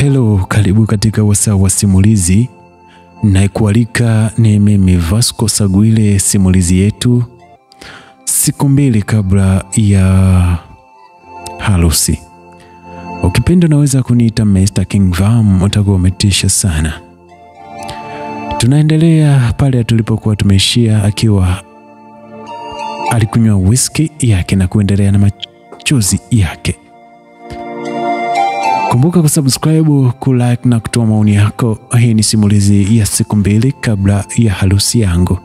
Hello, karibu katika wasaa wa simulizi. Naikualika ni mimi Vasco Sagwile. Simulizi yetu siku mbili kabla ya harusi. Ukipenda naweza kuniita Mr. King Vam, utakuwa umetisha sana. Tunaendelea pale tulipokuwa tumeishia, akiwa alikunywa whisky yake na kuendelea na machozi yake. Kumbuka kusubscribe, kulike na kutoa maoni yako. Hii ni simulizi ya siku mbili kabla ya harusi yangu.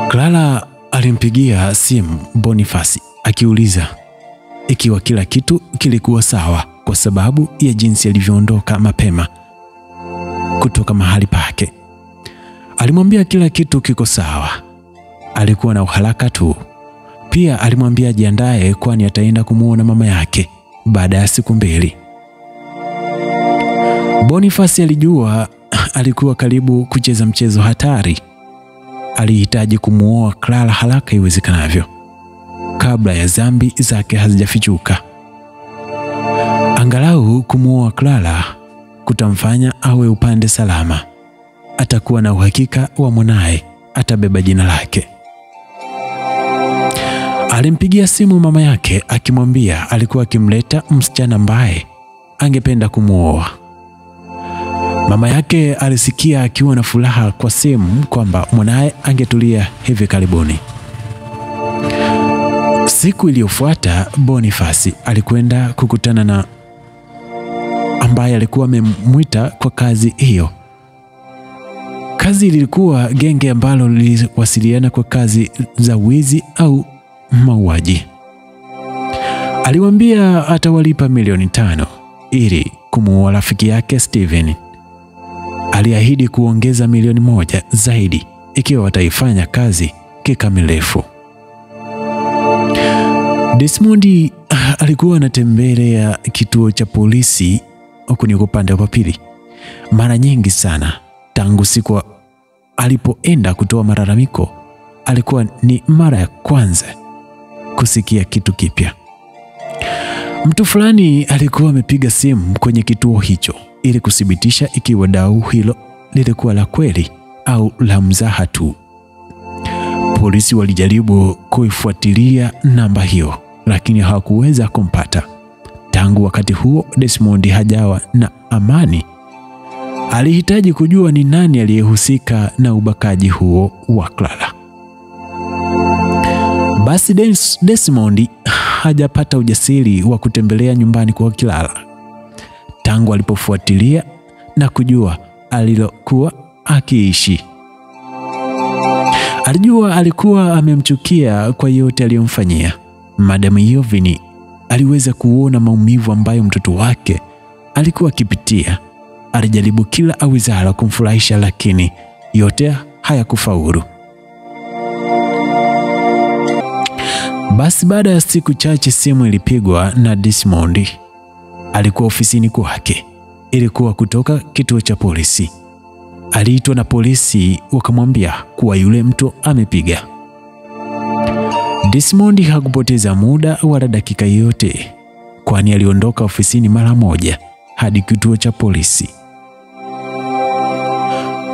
Clara alimpigia simu Boniface akiuliza ikiwa kila kitu kilikuwa sawa kwa sababu ya jinsi alivyoondoka mapema kutoka mahali pake. Alimwambia kila kitu kiko sawa, alikuwa na uharaka tu. Pia alimwambia jiandae kwani ataenda kumuona mama yake baada ya siku mbili. Boniface alijua alikuwa karibu kucheza mchezo hatari. Alihitaji kumuoa Clara haraka iwezekanavyo kabla ya dhambi zake hazijafichuka. Angalau kumuoa Clara kutamfanya awe upande salama. Atakuwa na uhakika wa mwanae atabeba jina lake. Alimpigia simu mama yake akimwambia alikuwa akimleta msichana ambaye angependa kumuoa. Mama yake alisikia akiwa na furaha kwa simu kwamba mwanae angetulia hivi karibuni. Siku iliyofuata Boniface alikwenda kukutana na ambaye alikuwa amemwita kwa kazi hiyo. Kazi ilikuwa genge ambalo liliwasiliana kwa kazi za wizi au mauaji. Aliwaambia atawalipa milioni 5 ili kumuoa rafiki yake Steven. Aliahidi kuongeza milioni 1 zaidi ikiwa wataifanya kazi kikamilifu. Desmond alikuwa anatembelea kituo cha polisi huko ni upande wa pili mara nyingi sana tangu siku alipoenda kutoa malalamiko. Alikuwa ni mara ya kwanza kusikia kitu kipya. Mtu fulani alikuwa amepiga simu kwenye kituo hicho ili kuthibitisha ikiwa dau hilo lilikuwa la kweli au la mzaha tu. Polisi walijaribu kuifuatilia namba hiyo lakini hawakuweza kumpata. Tangu wakati huo Desmond hajawa na amani. Alihitaji kujua ni nani aliyehusika na ubakaji huo wa Clara. Basi Desmond hajapata ujasiri wa kutembelea nyumbani kwa Clara tangu alipofuatilia na kujua alilokuwa akiishi. Alijua alikuwa amemchukia kwa yote aliyomfanyia. Madam Yovini aliweza kuona maumivu ambayo mtoto wake alikuwa akipitia. Alijaribu kila awezalo kumfurahisha lakini yote hayakufaulu. Basi baada ya siku chache simu ilipigwa na Desmond. Alikuwa ofisini kwake. Ilikuwa kutoka kituo cha polisi. Aliitwa na polisi wakamwambia kuwa yule mtu amepiga. Desmond hakupoteza muda wala dakika yote kwani aliondoka ofisini mara moja hadi kituo cha polisi.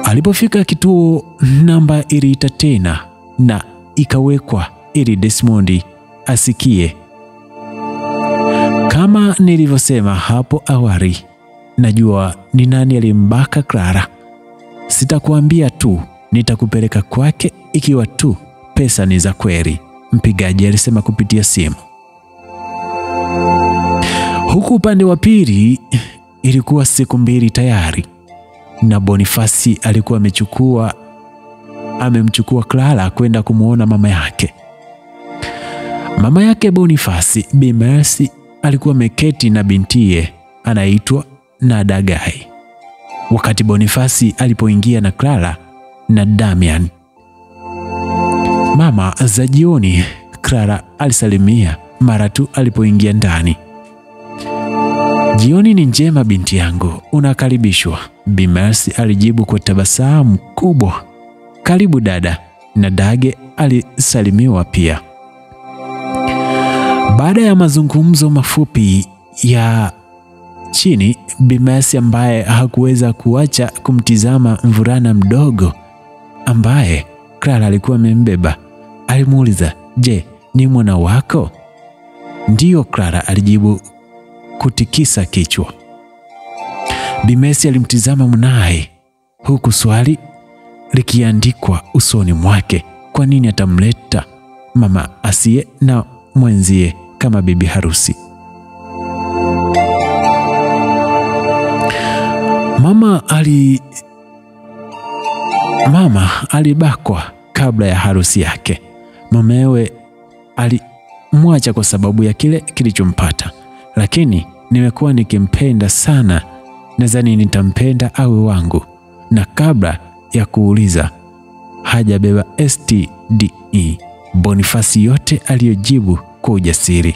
Alipofika kituo, namba iliita tena na ikawekwa ili Desmond asikie. Kama nilivyosema hapo awali, najua ni nani alimbaka Clara. Sitakuambia tu, nitakupeleka kwake ikiwa tu pesa ni za kweli, mpigaji alisema kupitia simu. Huku upande wa pili ilikuwa siku mbili tayari na Boniface alikuwa amemchukua Clara kwenda kumuona mama yake. Mama yake Boniface, Bi Mercy, alikuwa ameketi na bintiye anaitwa Nadagai. Wakati Boniface alipoingia na Clara na Damian. Mama za jioni, Clara alisalimia mara tu alipoingia ndani. Jioni ni njema binti yangu, unakaribishwa, Bi Mercy alijibu kwa tabasamu kubwa. Karibu dada, Nadage alisalimiwa pia. Baada ya mazungumzo mafupi ya chini, Bi Mercy ambaye hakuweza kuacha kumtizama mvulana mdogo ambaye Clara alikuwa amembeba, alimuuliza, "Je, ni mwana wako?" "Ndiyo," Clara alijibu kutikisa kichwa. Bi Mercy alimtizama mwanae huku swali likiandikwa usoni mwake. Kwa nini atamleta mama asiye na mwenzie kama bibi harusi? Mama alibakwa kabla ya harusi yake. Mumewe alimwacha kwa sababu ya kile kilichompata, lakini nimekuwa nikimpenda sana. Nadhani nitampenda awe wangu. Na kabla ya kuuliza hajabeba STDE, Bonifasi yote aliyojibu kwa ujasiri.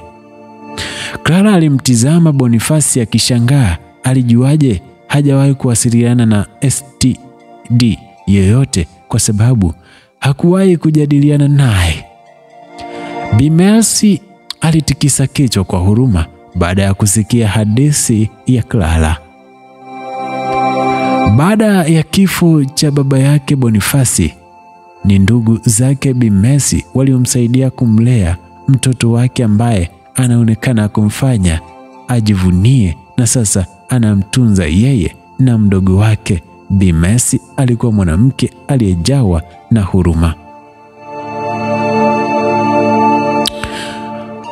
Clara alimtizama Bonifasi akishangaa. Alijuaje hajawahi kuwasiliana na STD yoyote kwa sababu hakuwahi kujadiliana naye? Bi Mercy alitikisa kichwa kwa huruma baada ya kusikia hadithi ya Clara. Baada ya kifo cha baba yake Bonifasi, ni ndugu zake Bi Mercy waliomsaidia kumlea mtoto wake ambaye anaonekana kumfanya ajivunie, na sasa anamtunza yeye na mdogo wake. Bi Mercy alikuwa mwanamke aliyejawa na huruma.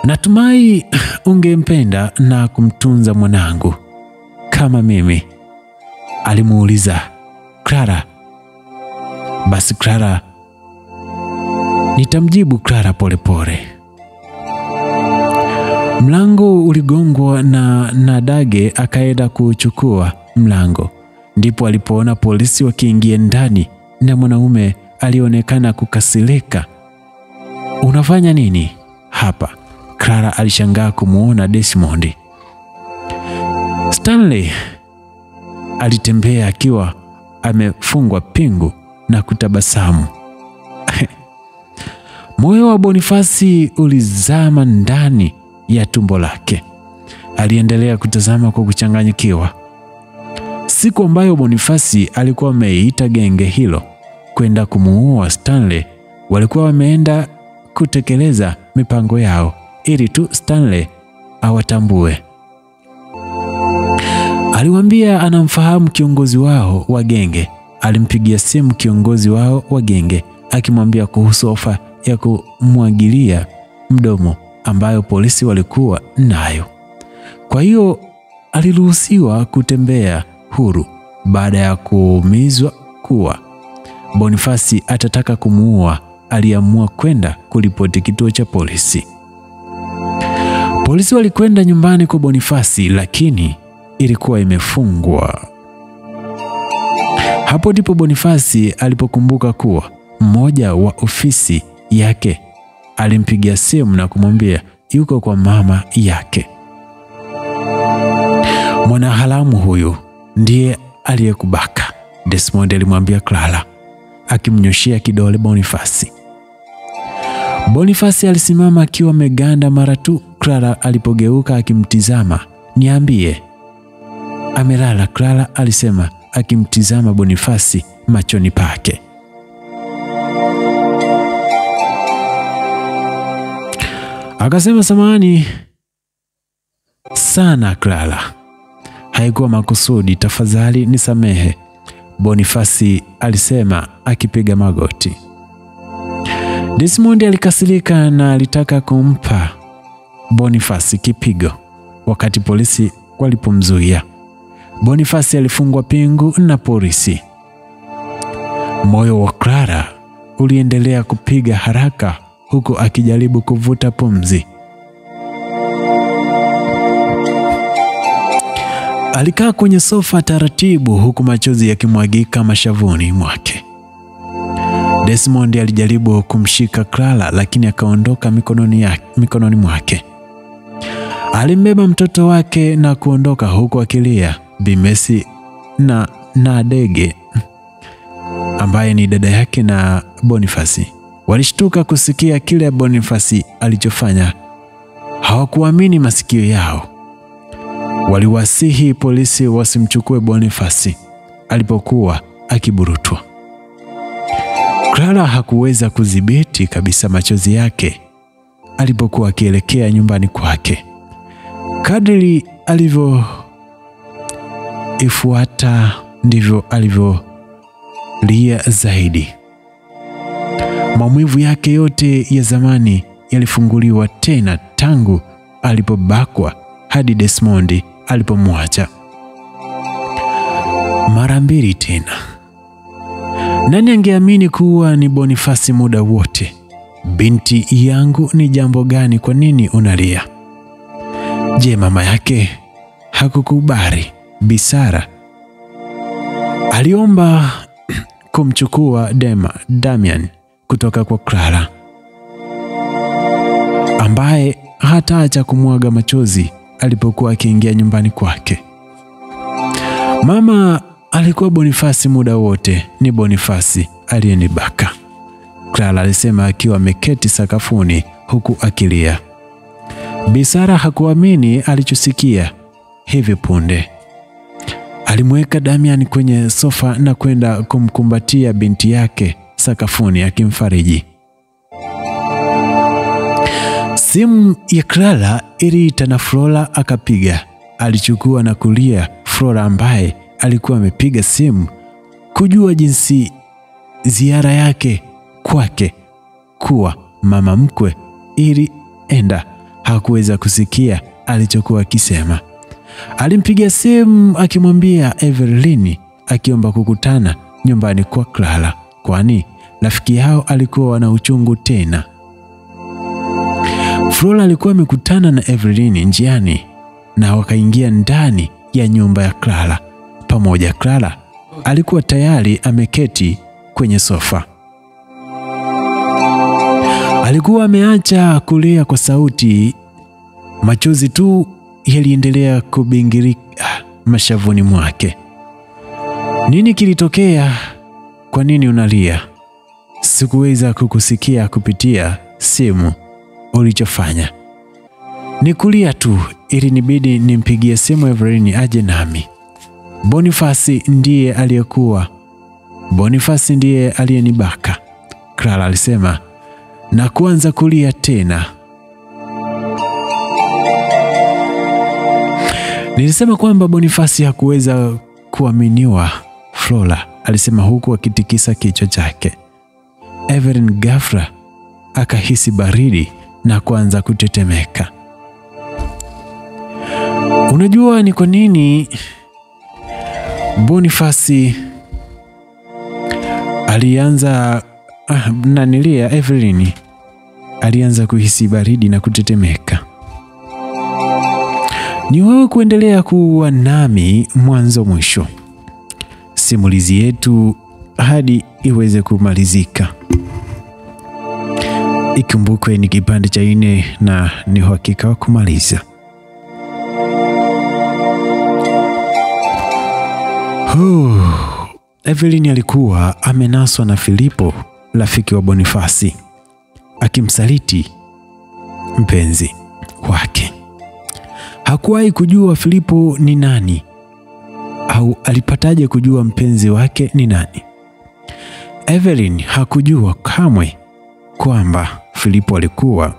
"Natumai ungempenda na kumtunza mwanangu kama mimi?" alimuuliza Clara. "Basi Clara." "Nitamjibu Clara polepole." Mlango uligongwa na Dage akaenda kuchukua mlango. Ndipo alipoona polisi wakiingia ndani na mwanaume alionekana kukasirika. "Unafanya nini hapa?" Clara alishangaa kumuona Desmond. Stanley alitembea akiwa amefungwa pingu na kutabasamu. Moyo wa Bonifasi ulizama ndani ya tumbo lake. Aliendelea kutazama kwa kuchanganyikiwa. Siku ambayo Bonifasi alikuwa ameita genge hilo kwenda kumuua Stanley, walikuwa wameenda kutekeleza mipango yao ili tu Stanley awatambue. Aliwaambia anamfahamu kiongozi wao wa genge. Alimpigia simu kiongozi wao wa genge akimwambia kuhusu ofa ya kumwagilia mdomo ambayo polisi walikuwa nayo. Kwa hiyo aliruhusiwa kutembea huru baada ya kuumizwa kuwa Bonifasi atataka kumuua. Aliamua kwenda kuripoti kituo cha polisi. Polisi walikwenda nyumbani kwa Bonifasi, lakini ilikuwa imefungwa. Hapo ndipo Bonifasi alipokumbuka kuwa mmoja wa ofisi yake alimpigia simu na kumwambia yuko kwa mama yake. "Mwanaharamu huyu ndiye aliyekubaka," Desmond alimwambia Clara akimnyoshia kidole Bonifasi. Bonifasi alisimama akiwa ameganda mara tu Clara alipogeuka akimtizama. "Niambie." "Amelala," Clara alisema akimtizama Bonifasi machoni pake. Akasema, "Samahani sana Clara, haikuwa makusudi, tafadhali nisamehe," Bonifasi alisema akipiga magoti. Desmond alikasirika na alitaka kumpa Bonifasi kipigo. Wakati polisi walipomzuia, Bonifasi alifungwa pingu na polisi. Moyo wa Clara uliendelea kupiga haraka huku akijaribu kuvuta pumzi. Alikaa kwenye sofa taratibu huku machozi yakimwagika mashavuni mwake. Desmond alijaribu kumshika Clara lakini akaondoka mikononi mwake. Alimbeba mtoto wake na kuondoka huku akilia. Bi Mercy na Dege ambaye ni dada yake na Bonifasi walishtuka kusikia kile Bonifasi alichofanya. Hawakuamini masikio yao. Waliwasihi polisi wasimchukue Boniface alipokuwa akiburutwa. Clara hakuweza kudhibiti kabisa machozi yake alipokuwa akielekea nyumbani kwake. Kadri alivyoifuata ndivyo alivyolia zaidi. Maumivu yake yote ya zamani yalifunguliwa tena tangu alipobakwa hadi Desmond alipomwacha. Mara mbili tena. Nani angeamini kuwa ni Boniface muda wote? Binti yangu, ni jambo gani? Kwa nini unalia? Je, mama yake hakukubali? Bisara aliomba kumchukua Damian kutoka kwa Clara, ambaye hataacha kumwaga machozi alipokuwa akiingia nyumbani kwake. Mama alikuwa Boniface muda wote, ni Boniface aliyenibaka, Clara alisema akiwa ameketi sakafuni huku akilia. Bisara hakuamini alichosikia. Hivi punde alimweka Damian kwenye sofa na kwenda kumkumbatia binti yake sakafuni akimfariji. Simu ya Clara iliita na Flora akapiga. Alichukua na kulia. Flora ambaye alikuwa amepiga simu kujua jinsi ziara yake kwake kuwa mama mkwe ilienda, hakuweza kusikia alichokuwa akisema. Alimpigia simu akimwambia Evelyn akiomba kukutana nyumbani kwa Clara, kwani rafiki yao alikuwa na uchungu tena. Flora alikuwa amekutana na Evelyn njiani na wakaingia ndani ya nyumba ya Clara pamoja. Clara alikuwa tayari ameketi kwenye sofa. Alikuwa ameacha kulia kwa sauti, machozi tu yaliendelea kubingirika mashavuni mwake. Nini kilitokea? Kwa nini unalia? Sikuweza kukusikia kupitia simu. Ulichofanya ni kulia tu, ili nibidi nimpigie simu Evelyn aje nami. Boniface ndiye aliyenibaka, Clara alisema na kuanza kulia tena. Nilisema kwamba Boniface hakuweza kuaminiwa, Flora alisema huku akitikisa kichwa chake. Evelyn ghafla akahisi baridi na kuanza kutetemeka. Unajua ni kwa nini Boniface alianza Evelyn alianza kuhisi baridi na kutetemeka. Ni wewe kuendelea kuwa nami mwanzo mwisho simulizi yetu hadi iweze kumalizika. Ikumbukwe ni kipande cha 4 na ni uhakika wa kumaliza. Evelyn alikuwa amenaswa na Filipo, rafiki wa Boniface, akimsaliti mpenzi wake. Hakuwahi kujua Filipo ni nani au alipataje kujua mpenzi wake ni nani. Evelyn hakujua kamwe kwamba Filipo alikuwa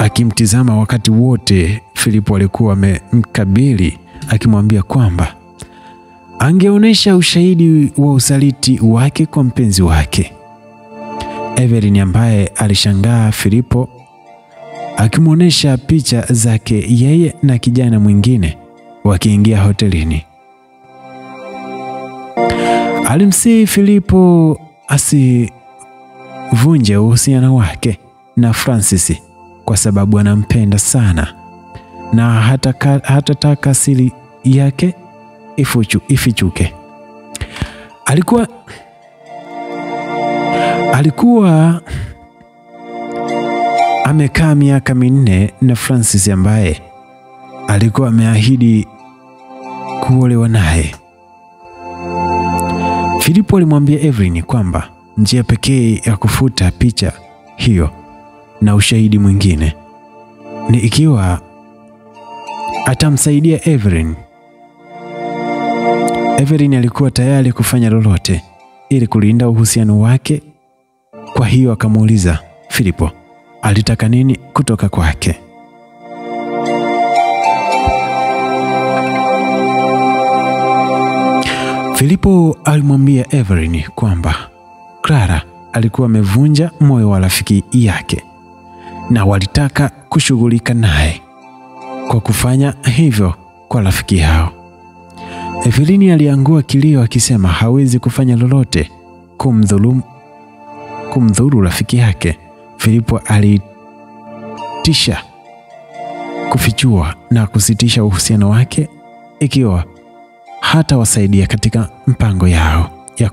akimtizama wakati wote. Filipo alikuwa amemkabili akimwambia kwamba angeonesha ushahidi wa usaliti wake kwa mpenzi wake. Evelyn ambaye alishangaa Filipo akimwonesha picha zake yeye na kijana mwingine wakiingia hotelini. Alimsihi Filipo asivunje uhusiano wake na Francis kwa sababu anampenda sana na hatataka siri yake ifichuke. Alikuwa amekaa miaka 4 na Francis ambaye alikuwa ameahidi kuolewa naye. Filipo alimwambia Evelyn kwamba njia pekee ya kufuta picha hiyo na ushahidi mwingine ni ikiwa atamsaidia Evelyn. Evelyn alikuwa tayari kufanya lolote ili kulinda uhusiano wake. Kwa hiyo akamuuliza Filipo alitaka nini kutoka kwake. Filipo alimwambia Evelyn kwamba Clara alikuwa amevunja moyo wa rafiki yake na walitaka kushughulika naye kwa kufanya hivyo kwa rafiki yao. Evelyn aliangua kilio akisema hawezi kufanya lolote kumdhuru rafiki yake. Filipo alitisha kufichua na kusitisha uhusiano wake ikiwa hata wasaidia katika mpango yao ya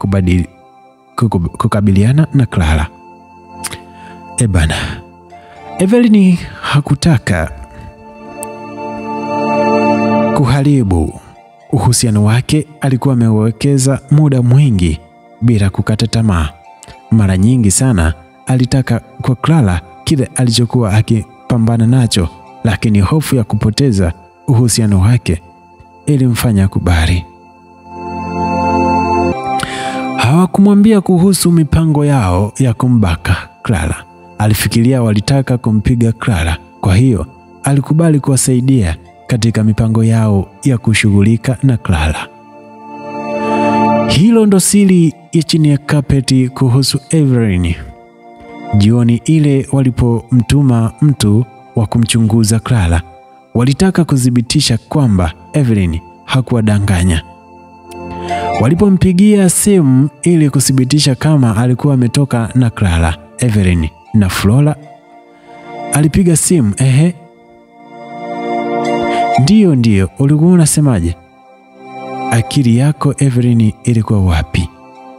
kukabiliana na Clara. Ebana, Evelyn hakutaka kuharibu uhusiano wake. Alikuwa amewekeza muda mwingi bila kukata tamaa. Mara nyingi sana alitaka kwa Clara kile alichokuwa akipambana nacho, lakini hofu ya kupoteza uhusiano wake ilimfanya kubali. Hawakumwambia kuhusu mipango yao ya kumbaka Clara. Alifikiria walitaka kumpiga Clara, kwa hiyo alikubali kuwasaidia katika mipango yao ya kushughulika na Clara. Hilo ndo siri ya chini ya kapeti kuhusu Evelyn. Jioni ile walipomtuma mtu wa kumchunguza Clara, walitaka kudhibitisha kwamba Evelyn hakuwadanganya. Walipompigia simu ili kudhibitisha kama alikuwa ametoka na Clara, Evelyn na Flora alipiga simu. Ndio, ulikuwa unasemaje? Akili yako Evelyn ilikuwa wapi?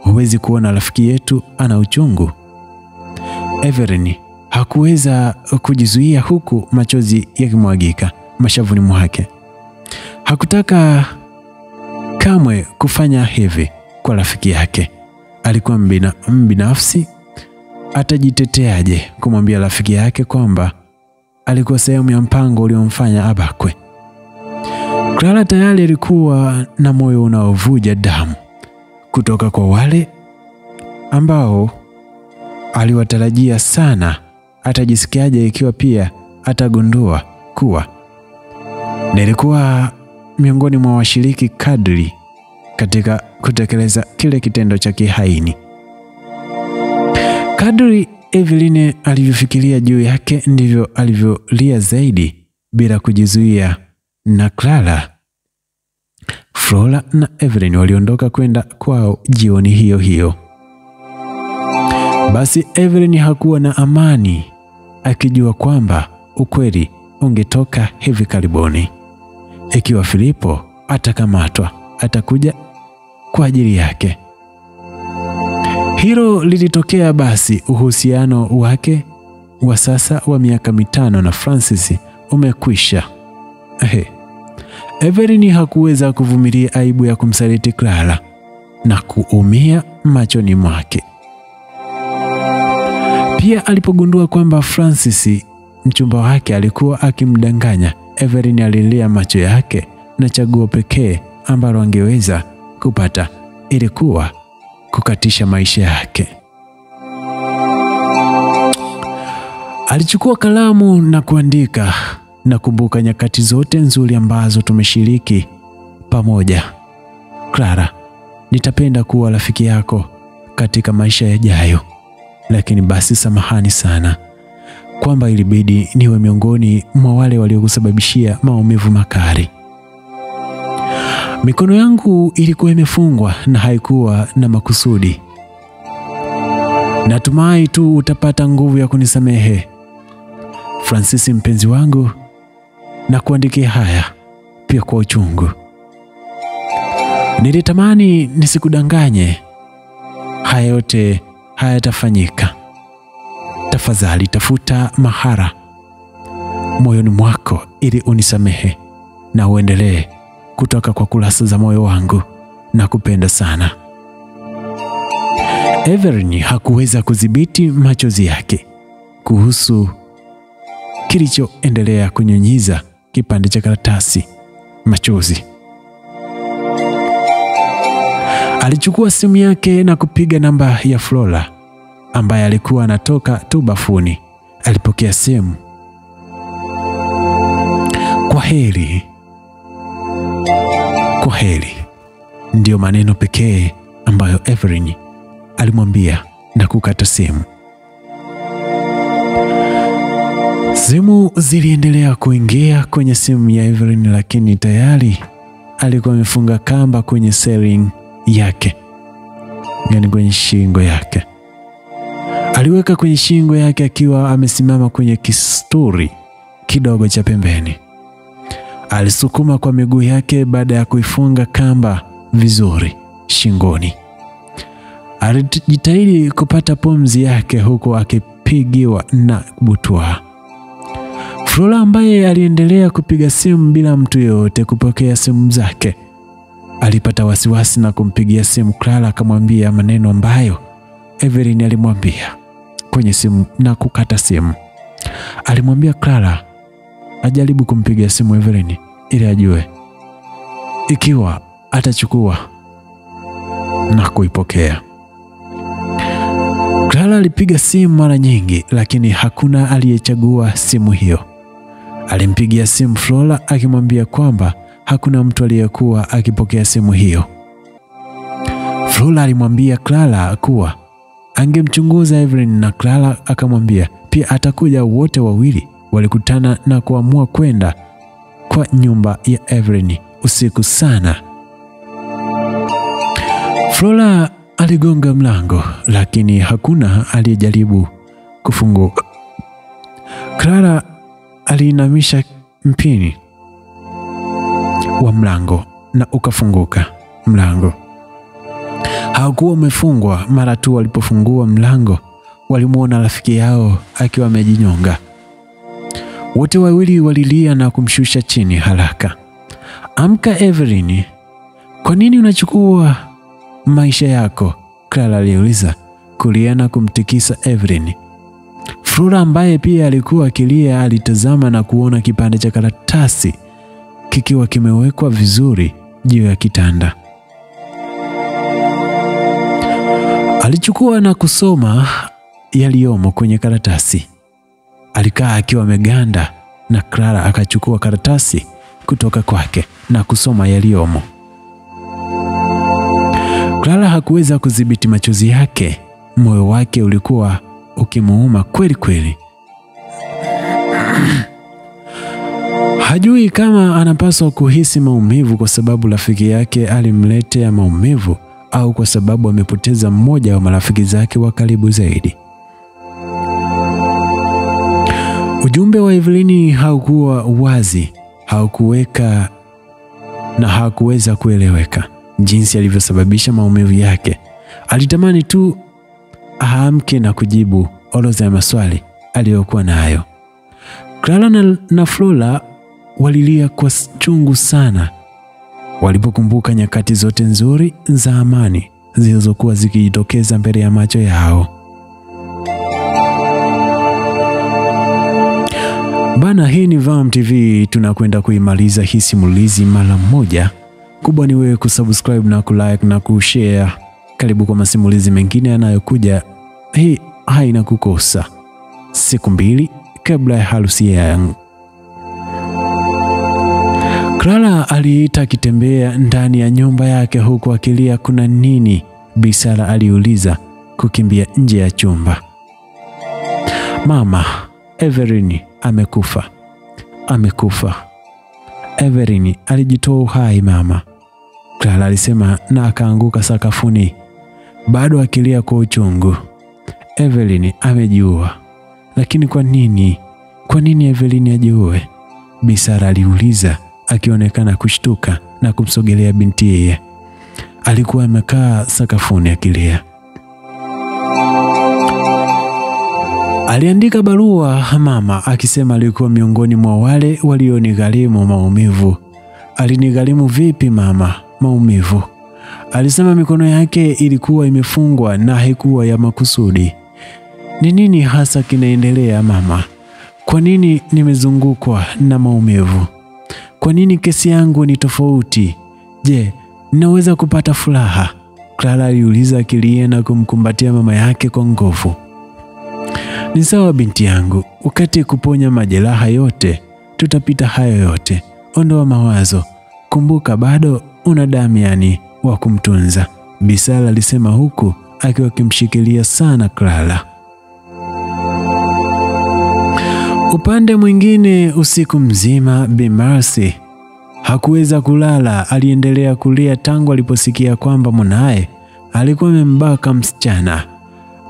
Huwezi kuona rafiki yetu ana uchungu? Evelyn hakuweza kujizuia huku machozi yakimwagika mashavuni mwake. Hakutaka kamwe kufanya hivi kwa rafiki yake. Alikuwa mbinafsi. Atajiteteaje kumwambia rafiki yake kwamba alikuwa sehemu ya mpango uliomfanya abakwe? Clara tayari alikuwa na moyo unaovuja damu kutoka kwa wale ambao aliwatarajia sana. Atajisikiaje ikiwa pia atagundua kuwa nilikuwa miongoni mwa washiriki kadri katika kutekeleza kile kitendo cha kihaini? Kadri Evelyn alivyofikiria juu yake ndivyo alivyolia zaidi bila kujizuia. Na Clara, Flora na Evelyn waliondoka kwenda kwao jioni hiyo hiyo. Basi Evelyn hakuwa na amani, akijua kwamba ukweli ungetoka hivi karibuni. Ikiwa Filipo atakamatwa, atakuja kwa ajili yake. Hilo lilitokea. Basi uhusiano wake wa sasa wa miaka 5 na Francis umekwisha. Evelyn hakuweza kuvumilia aibu ya kumsaliti Clara na kuumia machoni mwake. Pia alipogundua kwamba Francis mchumba wake alikuwa akimdanganya, Evelyn alilia macho yake, na chaguo pekee ambalo angeweza kupata ilikuwa kukatisha maisha yake. Alichukua kalamu na kuandika, nakumbuka nyakati zote nzuri ambazo tumeshiriki pamoja. Clara, nitapenda kuwa rafiki yako katika maisha yajayo, lakini basi samahani sana kwamba ilibidi niwe miongoni mwa wale waliokusababishia maumivu makali. Mikono yangu ilikuwa imefungwa na haikuwa na makusudi. Natumai tu utapata nguvu ya kunisamehe. Francis mpenzi wangu, na kuandikia haya pia kwa uchungu. Nilitamani nisikudanganye. Haya yote hayatafanyika. Tafadhali tafuta mahara moyoni mwako ili unisamehe na uendelee kutoka kwa kurasa za moyo wangu na kupenda sana. Evelyn hakuweza kudhibiti machozi yake kuhusu kilichoendelea kunyunyiza kipande cha karatasi machozi. Alichukua simu yake na kupiga namba ya Flora ambaye alikuwa anatoka tu bafuni. Alipokea simu. Kwa heri. Kwa heri. Ndio maneno pekee ambayo Evelyn alimwambia na kukata simu. Simu ziliendelea kuingia kwenye simu ya Evelyn, lakini tayari alikuwa amefunga kamba kwenye sering yake, yani kwenye shingo yake. Aliweka kwenye shingo yake akiwa amesimama kwenye kisturi kidogo cha pembeni. Alisukuma kwa miguu yake baada ya kuifunga kamba vizuri shingoni. Alijitahidi kupata pumzi yake huku akipigiwa na butwa. Flora ambaye aliendelea kupiga simu bila mtu yote kupokea simu zake, alipata wasiwasi na kumpigia simu Clara, akamwambia maneno ambayo Evelyn alimwambia kwenye simu na kukata simu. Alimwambia Clara ajaribu kumpigia simu Evelyn ili ajue ikiwa atachukua na kuipokea. Clara alipiga simu mara nyingi, lakini hakuna aliyechagua simu hiyo. Alimpigia simu Flora akimwambia kwamba hakuna mtu aliyekuwa akipokea simu hiyo. Flora alimwambia Clara kuwa angemchunguza Evelyn, na Clara akamwambia pia atakuja. Wote wawili walikutana na kuamua kwenda kwa nyumba ya Evelyn usiku sana. Flora aligonga mlango, lakini hakuna aliyejaribu kufungua. Clara aliinamisha mpini wa mlango na ukafunguka. Mlango haukuwa umefungwa. Mara tu walipofungua mlango, walimuona rafiki yao akiwa amejinyonga. Wote wawili walilia na kumshusha chini haraka. Amka Evelyn, kwa nini unachukua maisha yako? Clara aliuliza, kulia na kumtikisa Evelyn. Flora ambaye pia alikuwa akilia alitazama na kuona kipande cha karatasi kikiwa kimewekwa vizuri juu ya kitanda. Alichukua na kusoma yaliyomo kwenye karatasi. Alikaa akiwa ameganda, na Clara akachukua karatasi kutoka kwake na kusoma yaliyomo. Clara hakuweza kudhibiti machozi yake. Moyo wake ulikuwa ukimuuma kweli kweli. Hajui kama anapaswa kuhisi maumivu kwa sababu rafiki yake alimletea maumivu au kwa sababu amepoteza mmoja wa marafiki zake wa karibu zaidi. Ujumbe wa Evelyn haukuwa wazi, haukuweka na hakuweza kueleweka jinsi alivyosababisha maumivu yake. Alitamani tu aamke na kujibu orodha ya maswali aliyokuwa nayo. Clara na Flora walilia kwa chungu sana walipokumbuka nyakati zote nzuri za amani zilizokuwa zikijitokeza mbele ya macho yao. Bana, hii ni Vam TV, tunakwenda kuimaliza hii simulizi mara moja. Kubwa ni wewe kusubscribe na kulike na kushare. Karibu kwa masimulizi mengine yanayokuja. Hii haina kukosa. Siku 2 kabla ya harusi yangu. Clara aliita akitembea ndani ya nyumba yake huku akilia. Kuna nini? Bisara aliuliza kukimbia nje ya chumba. Mama, Evelyn amekufa. Amekufa. Evelyn alijitoa uhai mama, Clara alisema na akaanguka sakafuni bado akilia kwa uchungu. Evelyn amejiua. Lakini kwa nini? Kwa nini Evelyn ajiue? Bisara aliuliza akionekana kushtuka na kumsogelea binti yeye. Alikuwa amekaa sakafuni akilia. Aliandika barua mama akisema alikuwa miongoni mwa wale walionigharimu maumivu. Alinigharimu vipi mama maumivu? Alisema mikono yake ilikuwa imefungwa na haikuwa ya makusudi. Ni nini hasa kinaendelea mama? Kwa nini nimezungukwa na maumivu? Kwa nini kesi yangu ni tofauti? Je, ninaweza kupata furaha? Clara aliuliza akilia na kumkumbatia mama yake kwa nguvu. Ni sawa binti yangu, wakati kuponya majeraha yote, tutapita hayo yote. Ondoa mawazo. Kumbuka bado una Damian wa kumtunza, Bi Sara alisema huku akiwa akimshikilia sana Clara. Upande mwingine, usiku mzima Bi Mercy hakuweza kulala. Aliendelea kulia tangu aliposikia kwamba mwanae alikuwa amembaka msichana.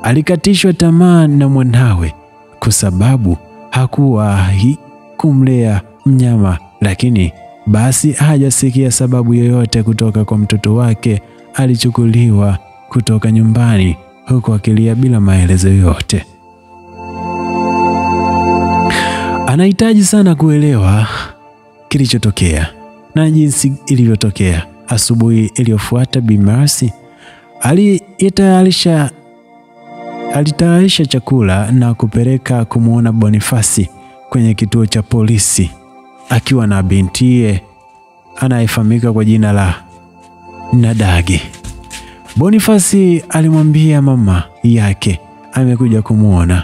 Alikatishwa tamaa na mwanawe kwa sababu hakuwahi kumlea mnyama, lakini basi hajasikia sababu yoyote kutoka kwa mtoto wake. Alichukuliwa kutoka nyumbani huku akilia bila maelezo yoyote. Anahitaji sana kuelewa kilichotokea na jinsi ilivyotokea. Asubuhi iliyofuata Bi Mercy alitayarisha chakula na kupeleka kumwona Boniface kwenye kituo cha polisi akiwa na bintiye anayefahamika kwa jina la Nadagi. Boniface alimwambia mama yake amekuja kumwona.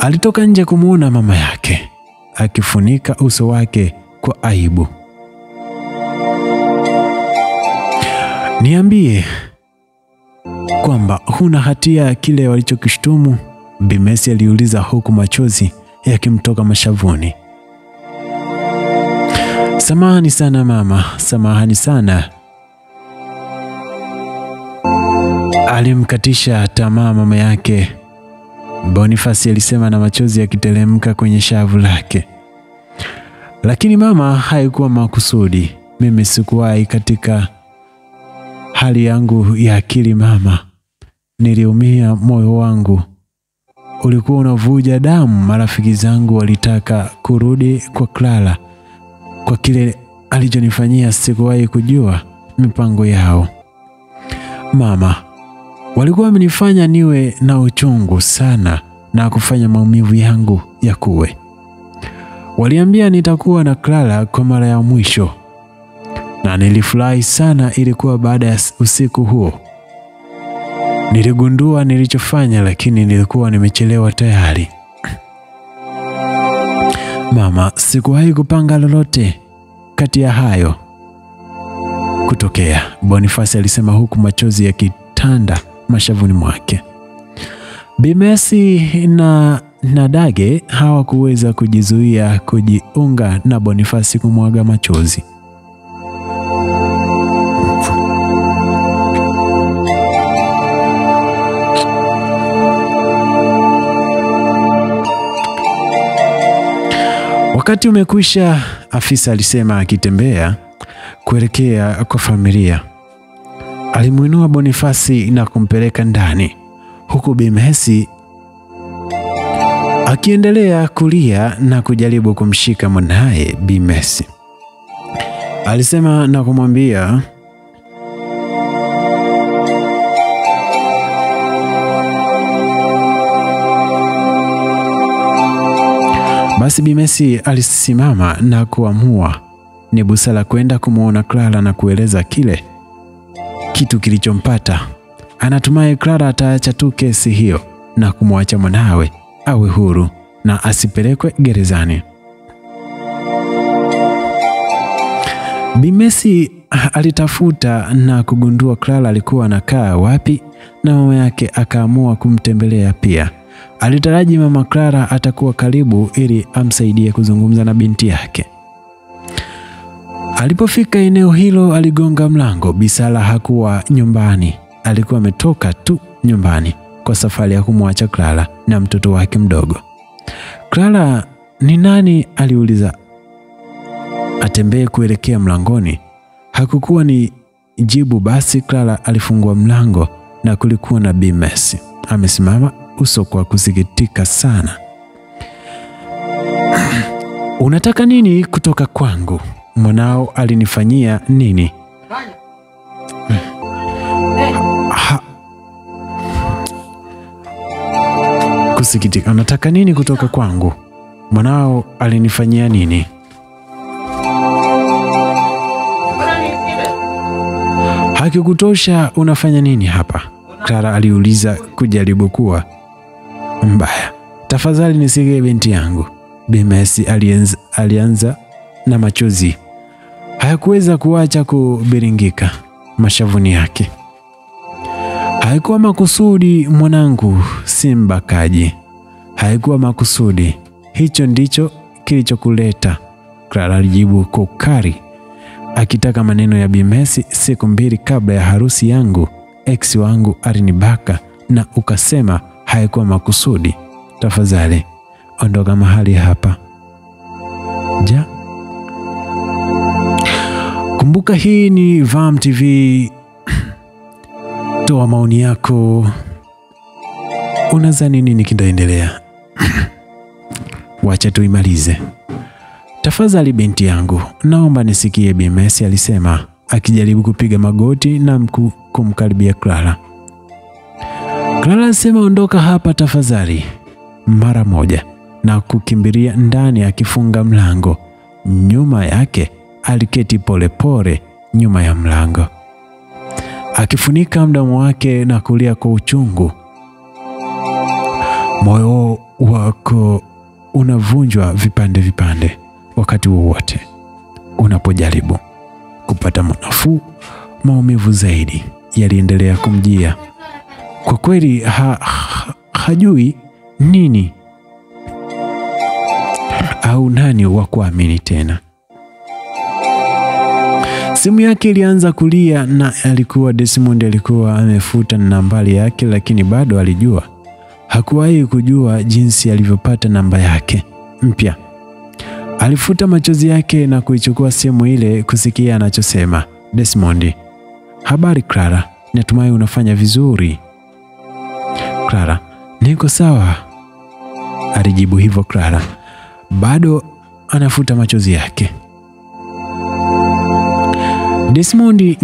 Alitoka nje kumwona mama yake akifunika uso wake kwa aibu. Niambie kwamba huna hatia ya kile walichokishtumu? Bi Mercy aliuliza huku machozi yakimtoka mashavuni. Samahani sana mama, samahani sana. Alimkatisha tamaa mama yake, Boniface alisema na machozi yakiteremka kwenye shavu lake. Lakini mama, haikuwa makusudi. Mimi sikuwahi katika hali yangu ya akili mama. Niliumia, moyo wangu ulikuwa unavuja damu. Marafiki zangu walitaka kurudi kwa Clara kwa kile alichonifanyia. Sikuwahi kujua mipango yao mama. Walikuwa wamenifanya niwe na uchungu sana na kufanya maumivu yangu yakuwe. Waliambia nitakuwa na Clara kwa mara ya mwisho na nilifurahi sana. Ilikuwa baada ya usiku huo niligundua nilichofanya, lakini nilikuwa nimechelewa tayari. Mama, sikuwahi kupanga lolote kati ya hayo kutokea, Boniface alisema huku machozi yakitanda mashavuni mwake. Bi Mercy na Nadage hawakuweza kujizuia kujiunga na Boniface kumwaga machozi. Wakati umekwisha, afisa alisema akitembea kuelekea kwa familia. Alimuinua Boniface na kumpeleka ndani huku Bi Mercy akiendelea kulia na kujaribu kumshika mwanae. Bi Mercy alisema na kumwambia, basi Bi Mercy alisimama na kuamua ni busara kwenda kumwona Clara na kueleza kile kitu kilichompata. Anatumai Clara ataacha tu kesi hiyo na kumwacha mwanawe awe huru na asipelekwe gerezani. Bi Mercy alitafuta na kugundua Clara alikuwa anakaa wapi, na mama yake akaamua kumtembelea pia. Alitaraji mama Clara atakuwa karibu ili amsaidie kuzungumza na binti yake. Alipofika eneo hilo aligonga mlango. Bi Sara hakuwa nyumbani. Alikuwa ametoka tu nyumbani kwa safari ya kumwacha Clara na mtoto wake mdogo. Clara ni nani? Aliuliza atembee kuelekea mlangoni. Hakukuwa ni jibu. Basi Clara alifungua mlango na kulikuwa na Bi Mercy amesimama, uso kwa kusikitika sana. Unataka nini kutoka kwangu? Mwanao alinifanyia nini? Kusikitika. Unataka nini kutoka kwangu? Mwanao alinifanyia nini? Hakikutosha, unafanya nini hapa? Clara aliuliza kujaribu kuwa mbaya. Tafadhali nisikie binti yangu. Bi Mercy alianza na machozi. Hayakuweza kuacha kubiringika mashavuni yake. Haikuwa makusudi mwanangu, si mbakaji. Haikuwa makusudi. Hicho ndicho kilichokuleta, Clara alijibu kwa ukali, akitaka maneno ya Bi Mercy. Siku 2 kabla ya harusi yangu, ex wangu alinibaka na ukasema haikuwa makusudi. Tafadhali ondoka mahali hapa. Ja. Kumbuka hii ni Vam TV. Toa maoni yako. Unadhani nini kitaendelea? Wacha tuimalize. Tafadhali binti yangu, naomba nisikie, Bi Mercy alisema, akijaribu kupiga magoti na kumkaribia Clara. Clara alisema, ondoka hapa tafadhali, mara moja, na kukimbilia ndani akifunga mlango. Nyuma yake aliketi polepole nyuma ya mlango, akifunika mdomo wake na kulia kwa uchungu. Moyo wako unavunjwa vipande vipande wakati wowote unapojaribu kupata nafuu. Maumivu zaidi yaliendelea kumjia. Kwa kweli hajui nini au nani wa kuamini tena. Simu yake ilianza kulia na alikuwa Desmond. Alikuwa amefuta nambari yake, lakini bado alijua. Hakuwahi kujua jinsi alivyopata namba yake mpya. Alifuta machozi yake na kuichukua simu ile kusikia anachosema. Desmond, habari Clara, natumai unafanya vizuri. Clara, niko sawa, alijibu hivyo Clara, bado anafuta machozi yake. Desmond,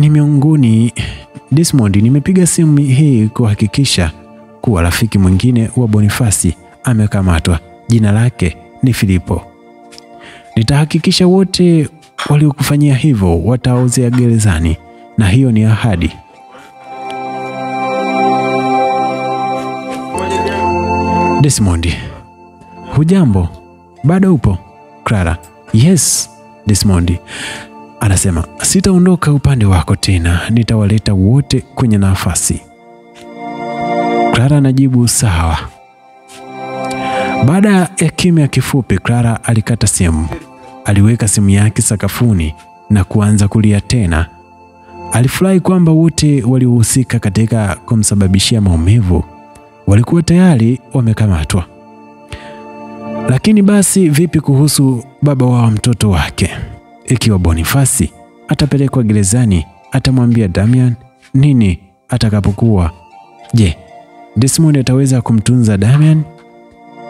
nimepiga simu hii kuhakikisha kuwa rafiki mwingine wa Boniface amekamatwa. Jina lake ni Filipo. Nitahakikisha wote waliokufanyia hivyo wataozea gerezani, na hiyo ni ahadi. Desmond, hujambo? Bado upo? Clara, yes. Desmond anasema, sitaondoka upande wako tena, nitawaleta wote kwenye nafasi. Clara anajibu sawa. Baada ya kimya kifupi, Clara alikata simu. Aliweka simu yake sakafuni na kuanza kulia tena. Alifurahi kwamba wote waliohusika katika kumsababishia maumivu walikuwa tayari wamekamatwa. Lakini basi vipi kuhusu baba wa mtoto wake? Ikiwa Boniface atapelekwa gerezani, atamwambia Damian nini atakapokuwa? Je, Desmond ataweza kumtunza Damian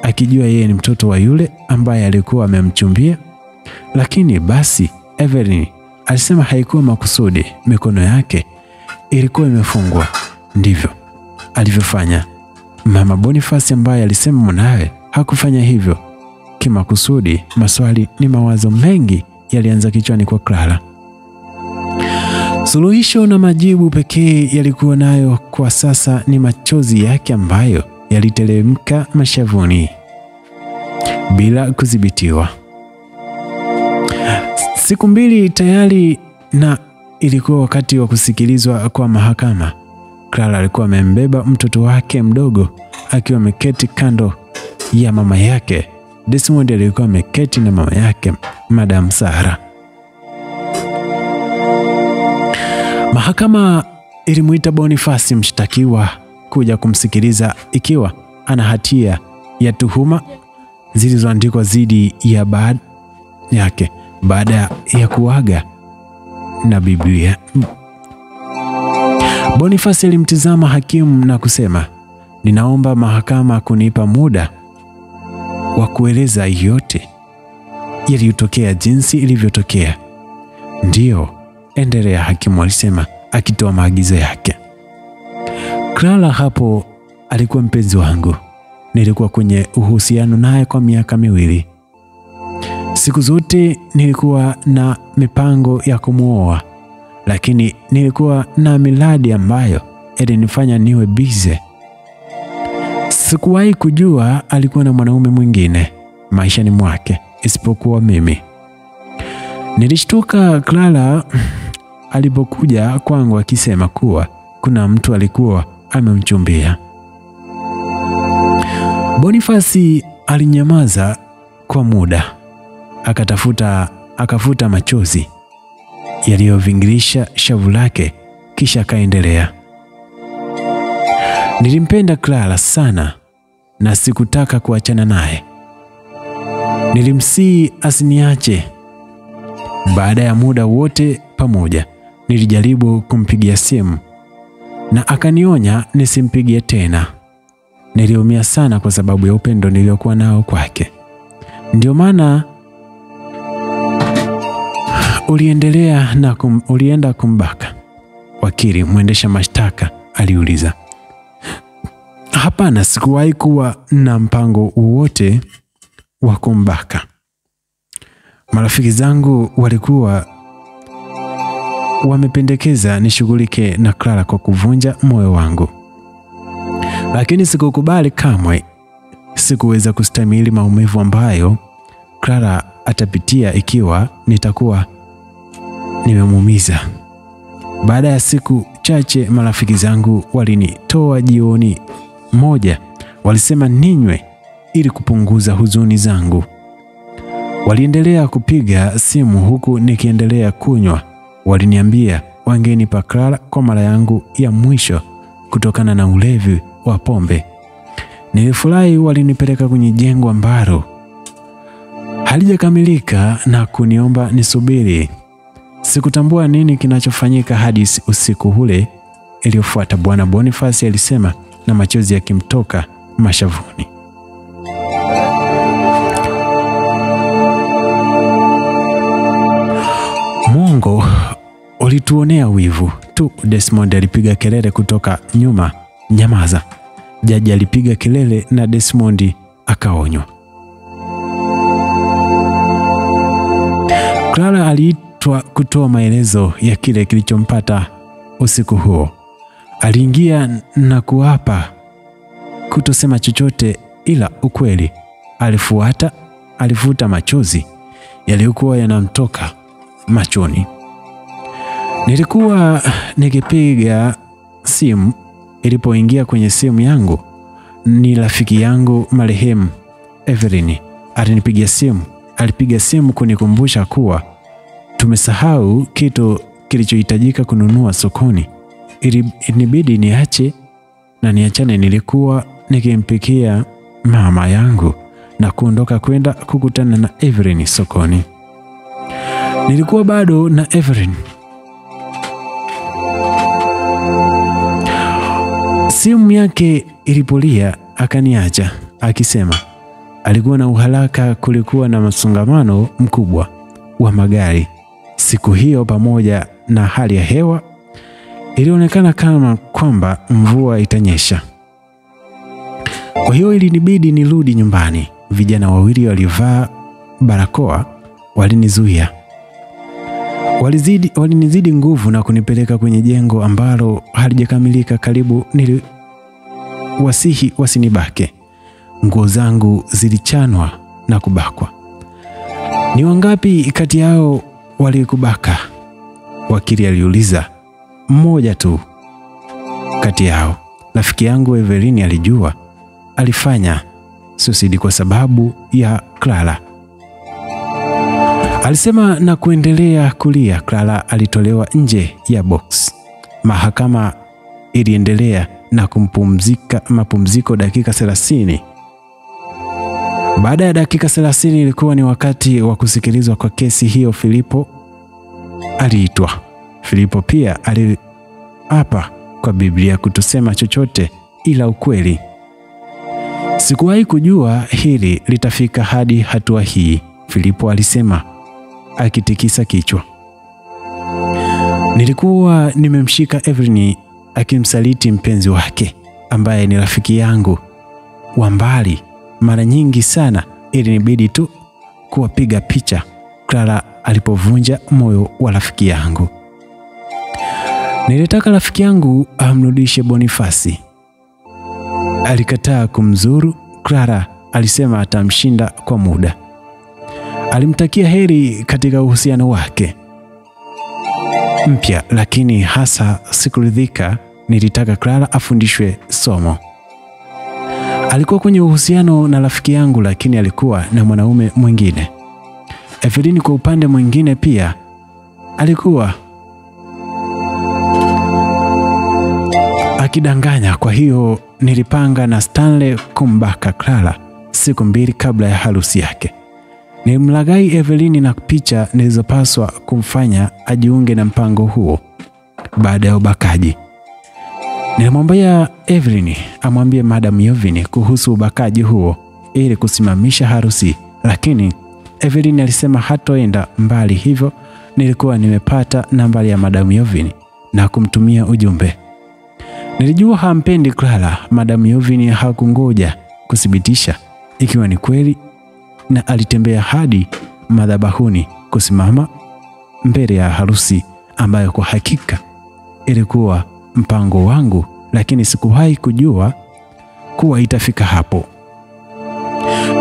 akijua yeye ni mtoto wa yule ambaye alikuwa amemchumbia? Lakini basi Evelyn alisema haikuwa makusudi. Mikono yake ilikuwa imefungwa. Ndivyo alivyofanya Mama Boniface, ambaye alisema mwanawe hakufanya hivyo kimakusudi. Maswali ni mawazo mengi yalianza kichwani kwa Clara. Suluhisho na majibu pekee yalikuwa nayo kwa sasa ni machozi yake ambayo yaliteremka mashavuni bila kudhibitiwa. Siku 2 tayari na ilikuwa wakati wa kusikilizwa kwa mahakama. Clara alikuwa amembeba mtoto wake mdogo akiwa ameketi kando ya mama yake. Desmond alikuwa ameketi na mama yake, Madam Sarah. Mahakama ilimuita Boniface, mshtakiwa, kuja kumsikiliza ikiwa ana hatia ya tuhuma zilizoandikwa dhidi ya baada yake baada ya kuaga na Biblia. Boniface alimtizama hakimu na kusema, ninaomba mahakama kunipa muda wa kueleza yote yaliyotokea jinsi ilivyotokea. Ndiyo, endelea, hakimu alisema akitoa maagizo yake. Clara hapo alikuwa mpenzi wangu. Nilikuwa kwenye uhusiano naye kwa miaka 2. Siku zote nilikuwa na mipango ya kumuoa, lakini nilikuwa na miradi ambayo ilinifanya niwe busy. Sikuwahi kujua alikuwa na mwanaume mwingine maishani mwake isipokuwa mimi. Nilishtuka Clara alipokuja kwangu akisema kuwa kuna mtu alikuwa amemchumbia. Boniface alinyamaza kwa muda, akafuta machozi yaliyovingirisha shavu lake, kisha akaendelea. Nilimpenda Clara sana na sikutaka kuachana naye. Nilimsihi asiniache. Baada ya muda wote pamoja, nilijaribu kumpigia simu na akanionya nisimpigie tena. Niliumia sana kwa sababu ya upendo niliokuwa nao kwake. Ndio maana ulienda kumbaka? Wakili mwendesha mashtaka aliuliza. Hapana, sikuwahi kuwa na mpango wowote wa kumbaka. Marafiki zangu walikuwa wamependekeza nishughulike na Clara kwa kuvunja moyo wangu, lakini sikukubali kamwe. Sikuweza kustahimili maumivu ambayo Clara atapitia ikiwa nitakuwa nimemuumiza. Baada ya siku chache, marafiki zangu walinitoa jioni moja. Walisema ninywe ili kupunguza huzuni zangu. Waliendelea kupiga simu huku nikiendelea kunywa. Waliniambia wangenipa Clara kwa mara yangu ya mwisho kutokana na ulevi wa pombe. Nilifurahi. Walinipeleka kwenye jengo ambalo halijakamilika na kuniomba nisubiri. Sikutambua nini kinachofanyika hadi usiku ule iliyofuata. Bwana Boniface alisema na machozi yakimtoka mashavuni. Mungu ulituonea wivu tu. Desmond alipiga kelele kutoka nyuma. Nyamaza. Jaji alipiga kelele na Desmond akaonywa. Clara aliitwa kutoa maelezo ya kile kilichompata usiku huo. Aliingia na kuapa kutosema chochote ila ukweli. Alifuta machozi yaliyokuwa yanamtoka machoni. Nilikuwa nikipiga simu. Ilipoingia kwenye simu yangu ni rafiki yangu marehemu Evelyn. Alinipigia simu. Alipiga simu kunikumbusha kuwa tumesahau kitu kilichohitajika kununua sokoni. Ilibidi niache na niachane. Nilikuwa nikimpikia mama yangu na kuondoka kwenda kukutana na Evelyn sokoni. Nilikuwa bado na Evelyn. Simu yake ilipolia akaniacha akisema alikuwa na uharaka. Kulikuwa na msongamano mkubwa wa magari siku hiyo, pamoja na hali ya hewa ilionekana kama kwamba mvua itanyesha. Kwa hiyo ilinibidi nirudi nyumbani. Vijana wawili walivaa barakoa walinizuia. Walinizidi nguvu na kunipeleka kwenye jengo ambalo halijakamilika. Karibu niliwasihi wasinibake. Nguo zangu zilichanwa na kubakwa. Ni wangapi kati yao walikubaka? Wakili aliuliza. Mmoja tu kati yao. Rafiki yangu Evelyn alijua alifanya suicide kwa sababu ya Clara, alisema na kuendelea kulia. Clara alitolewa nje ya box. Mahakama iliendelea na mapumziko dakika 30. Baada ya dakika 30 ilikuwa ni wakati wa kusikilizwa kwa kesi hiyo. Filipo aliitwa. Filipo pia aliapa kwa Biblia kutosema chochote ila ukweli. Sikuwahi kujua hili litafika hadi hatua hii, Filipo alisema akitikisa kichwa. Nilikuwa nimemshika Evelyn akimsaliti mpenzi wake ambaye ni rafiki yangu wa mbali mara nyingi sana. Ilinibidi tu kuwapiga picha Clara alipovunja moyo wa rafiki yangu. Nilitaka rafiki yangu amrudishe Bonifasi. Alikataa kumzuru. Clara alisema atamshinda kwa muda. Alimtakia heri katika uhusiano wake mpya, lakini hasa sikuridhika. Nilitaka Clara afundishwe somo. Alikuwa kwenye uhusiano na rafiki yangu, lakini alikuwa na mwanaume mwingine. Evelyn kwa upande mwingine pia alikuwa akidanganya. Kwa hiyo nilipanga na Stanley kumbaka Clara siku 2 kabla ya harusi yake. Nilimlaghai Evelyn na picha nilizopaswa kumfanya ajiunge na mpango huo. Baada ya ubakaji, nilimwambia Evelyn amwambie Madam Yovine kuhusu ubakaji huo ili kusimamisha harusi, lakini Evelyn alisema hatoenda mbali. Hivyo nilikuwa nimepata nambari ya Madam Yovine na kumtumia ujumbe. Nilijua hampendi Clara. Madam Yovine hakungoja kuthibitisha ikiwa ni kweli, na alitembea hadi madhabahuni kusimama mbele ya harusi ambayo kwa hakika ilikuwa mpango wangu, lakini sikuwahi kujua kuwa itafika hapo.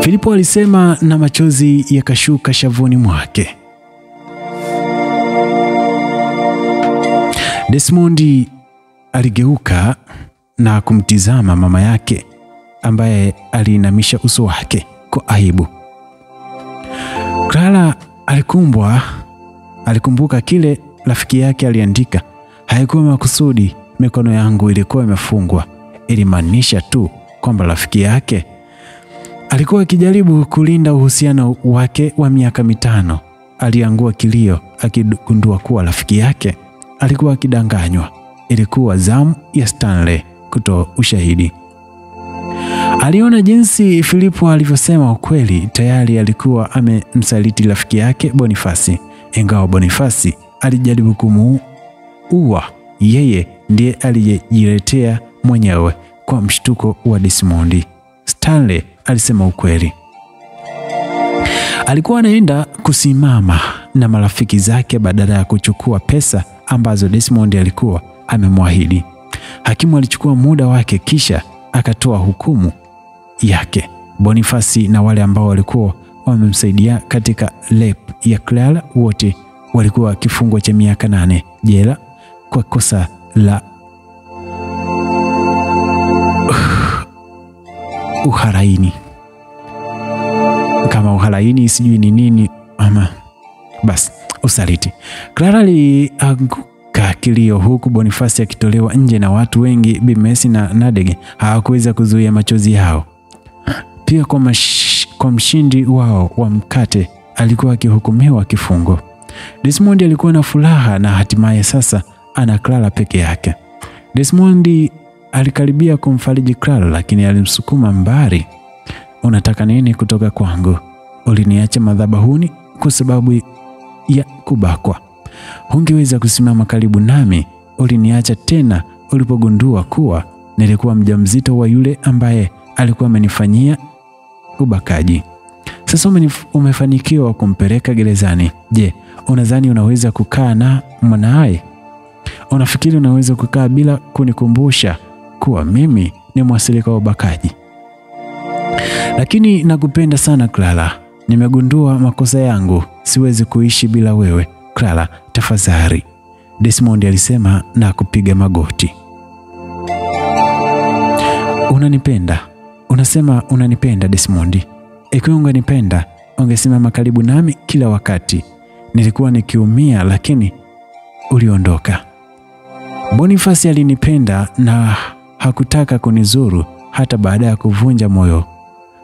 Filipo alisema na machozi yakashuka shavuni mwake. Desmond aligeuka na kumtizama mama yake ambaye aliinamisha uso wake kwa aibu. Clara alikumbuka kile rafiki yake aliandika. Haikuwa makusudi, mikono yangu ilikuwa imefungwa. Ilimaanisha tu kwamba rafiki yake alikuwa akijaribu kulinda uhusiano wake wa miaka 5. Aliangua kilio akigundua kuwa rafiki yake alikuwa akidanganywa. Ilikuwa zamu ya Stanley kutoa ushahidi. Aliona jinsi Filipo alivyosema ukweli. Tayari alikuwa amemsaliti rafiki yake Bonifasi. Ingawa Bonifasi alijaribu kumuua, yeye ndiye aliyejiletea mwenyewe kwa mshtuko wa Desmond. Stanley alisema ukweli. Alikuwa anaenda kusimama na marafiki zake badala ya kuchukua pesa ambazo Desmond alikuwa amemwahidi. Hakimu alichukua muda wake kisha akatoa hukumu yake. Bonifasi na wale ambao walikuwa wamemsaidia katika rape ya Clara wote walikuwa kifungo cha miaka 8 jela kwa kosa la uharaini. Kama uharaini sijui ni nini, ama basi usaliti. Clara alianguka kilio huku Bonifasi akitolewa nje na watu wengi. Bimesi na Nadege hawakuweza kuzuia machozi yao. Pia kwa mshindi wao wa mkate alikuwa akihukumiwa kifungo. Desmond alikuwa na furaha na hatimaye sasa ana Clara peke yake. Desmond alikaribia kumfariji Clara, lakini alimsukuma mbali. Unataka nini kutoka kwangu? Uliniacha madhabahuni kwa sababu ya kubakwa. Hungeweza kusimama karibu nami. Uliniacha tena ulipogundua kuwa nilikuwa mjamzito wa yule ambaye alikuwa amenifanyia ubakaji. Sasa umefanikiwa kumpeleka gerezani. Je, unadhani unaweza kukaa na mwanae? Unafikiri unaweza kukaa bila kunikumbusha kuwa mimi ni mwasilika wa ubakaji? Lakini nakupenda sana Clara. Nimegundua makosa yangu. Siwezi kuishi bila wewe. Clara, tafadhali. Desmond alisema na kupiga magoti. Unanipenda? Unasema unanipenda Desmond? Ikiwa ungenipenda, ungesimama karibu nami kila wakati. Nilikuwa nikiumia lakini uliondoka. Bonifasi alinipenda na hakutaka kunizuru hata baada ya kuvunja moyo.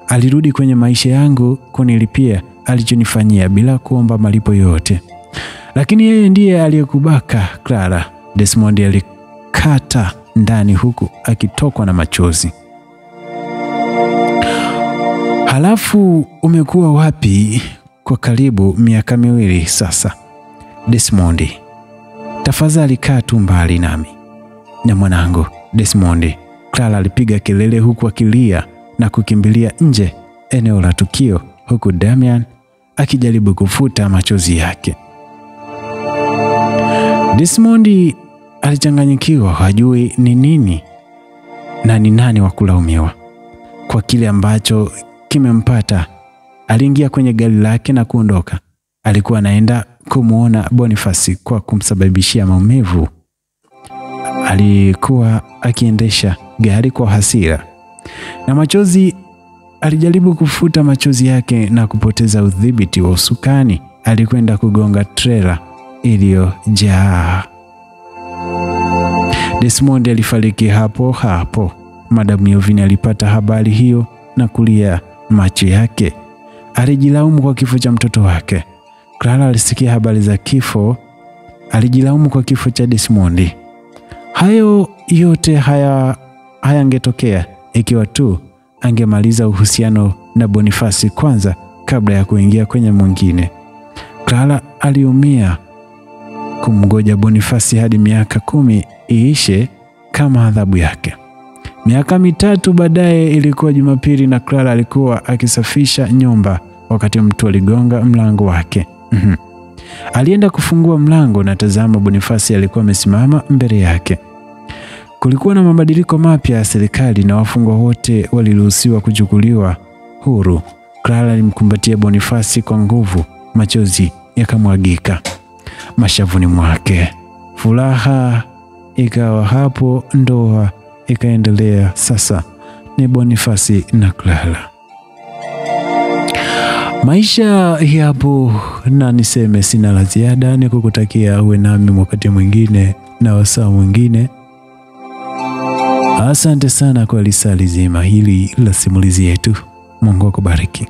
Alirudi kwenye maisha yangu kunilipia alichonifanyia bila kuomba malipo yote. Lakini yeye ndiye aliyekubaka Clara. Desmond alikata ndani huku akitokwa na machozi. Halafu umekuwa wapi kwa karibu miaka 2 sasa? Desmond, tafadhali kaa tu mbali nami na mwanangu. Desmond, Clara alipiga kelele huku akilia na kukimbilia nje eneo la tukio, huku Damian akijaribu kufuta machozi yake. Desmond alichanganyikiwa, hajui ni nini na ni nani wa kulaumiwa kwa kile ambacho kimempata. Aliingia kwenye gari lake na kuondoka. Alikuwa anaenda kumuona Boniface kwa kumsababishia maumivu. Alikuwa akiendesha gari kwa hasira na machozi. Alijaribu kufuta machozi yake na kupoteza udhibiti wa usukani. Alikwenda kugonga trailer iliyojaa. Desmond alifariki hapo hapo. Madam Melvin alipata habari hiyo na kulia macho yake. Alijilaumu kwa kifo cha mtoto wake. Clara alisikia habari za kifo. Alijilaumu kwa kifo cha Desmond. Hayo yote hayangetokea ikiwa tu angemaliza uhusiano na Boniface kwanza kabla ya kuingia kwenye mwingine. Clara aliumia kumgoja Boniface hadi miaka 10 iishe kama adhabu yake. Miaka 3 baadaye ilikuwa Jumapili na Clara alikuwa akisafisha nyumba wakati mtu aligonga mlango wake. Alienda kufungua mlango na tazama Boniface alikuwa amesimama mbele yake. Kulikuwa na mabadiliko mapya ya serikali na wafungwa wote waliruhusiwa kuchukuliwa huru. Clara alimkumbatia Boniface kwa nguvu, machozi yakamwagika mashavuni mwake. Furaha ikawa hapo, ndoa ikaendelea. Sasa ni Boniface na Clara. Maisha yapo, na niseme sina la ziada, ni kukutakia uwe nami wakati mwingine na wasaa mwingine. Asante sana kwa lisali zima hili la simulizi yetu. Mungu akubariki.